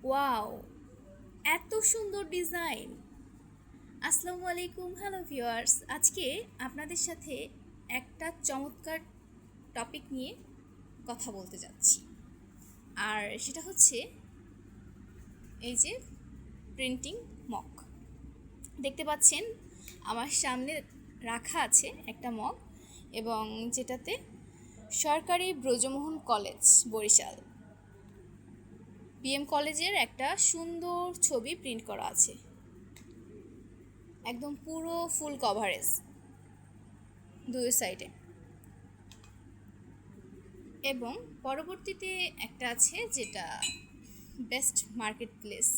Wow, এত সুন্দর design! আসসালামু আলাইকুম, হ্যালো ভিউয়ার্স। আজকে আপনাদের সাথে একটা চমৎকার টপিক নিয়ে কথা বলতে যাচ্ছি। আর সেটা হচ্ছে এই যে প্রিন্টিং মগ। দেখতে পাচ্ছেন আমার সামনে রাখা আছে একটা মগ, এবং যেটাতে সরকারি ব্রজমোহন কলেজ বরিশাল কলেজের একটা সুন্দর ছবি প্রিন্ট করা আছে, একদম পুরো ফুল কভারেজ দুই সাইডে। এবং পরবর্তীতে একটা আছে যেটা বেস্ট মার্কেট প্লেস,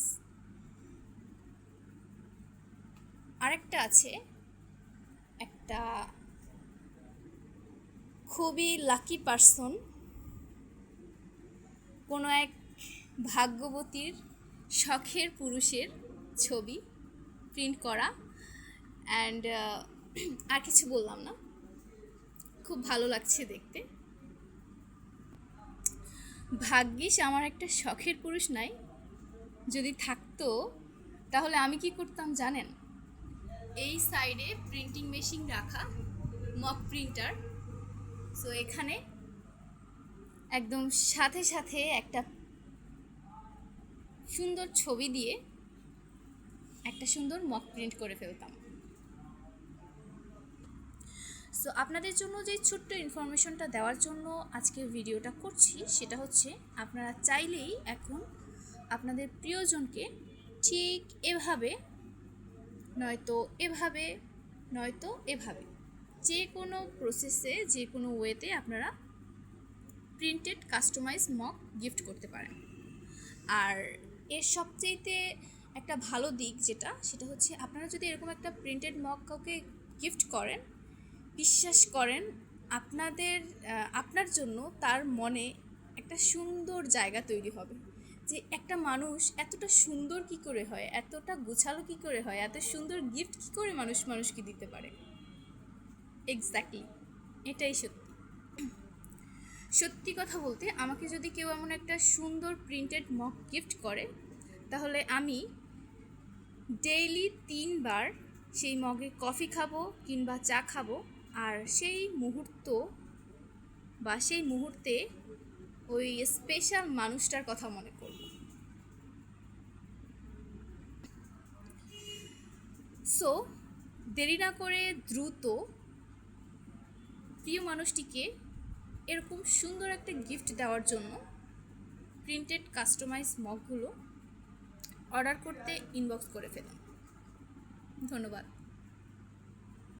আরেকটা আছে একটা খুবই লাকি পারসন, কোনো এক ভাগ্যবতীর শখের পুরুষের ছবি প্রিন্ট করা। অ্যান্ড আর কিছু বললাম না, খুব ভালো লাগছে দেখতে। ভাগ্যিস আমার একটা শখের পুরুষ নাই, যদি থাকতো তাহলে আমি কি করতাম জানেন? এই সাইডে প্রিন্টিং মেশিন রাখা, মক প্রিন্টার। সো এখানে একদম সাথে সাথে একটা সুন্দর ছবি দিয়ে একটা সুন্দর মক প্রিন্ট করে ফেলতাম। সো আপনাদের জন্য যে ছোট্ট ইনফরমেশনটা দেওয়ার জন্য আজকে ভিডিওটা করছি, সেটা হচ্ছে আপনারা চাইলেই এখন আপনাদের প্রিয়জনকে ঠিক এভাবে, নয়তো এভাবে, নয়তো এভাবে, যে কোনো প্রসেসে, যে কোনো ওয়েতে আপনারা প্রিন্টেড কাস্টমাইজ মগ গিফট করতে পারেন। আর এর সবচেয়েতে একটা ভালো দিক যেটা, সেটা হচ্ছে আপনারা যদি এরকম একটা প্রিন্টেড মগ কাউকে গিফট করেন, বিশ্বাস করেন আপনার জন্য তার মনে একটা সুন্দর জায়গা তৈরি হবে, যে একটা মানুষ এতটা সুন্দর কি করে হয়, এতটা গোছালো কি করে হয়, এত সুন্দর গিফট কি করে মানুষকে দিতে পারে। এক্স্যাক্টলি, এটাই সত্যি। সত্যি কথা বলতে, আমাকে যদি কেউ এমন একটা সুন্দর প্রিন্টেড মগ গিফট করে, তাহলে আমি ডেইলি 3 বার সেই মগে কফি খাবো কিংবা চা খাবো, আর সেই মুহূর্তে ওই স্পেশাল মানুষটার কথা মনে করব। সো দেরি না করে দ্রুত প্রিয় মানুষটিকে এরকম সুন্দর একটা গিফট দেওয়ার জন্য প্রিন্টেড কাস্টমাইজ মগগুলো অর্ডার করতে ইনবক্স করে ফেলুন। ধন্যবাদ।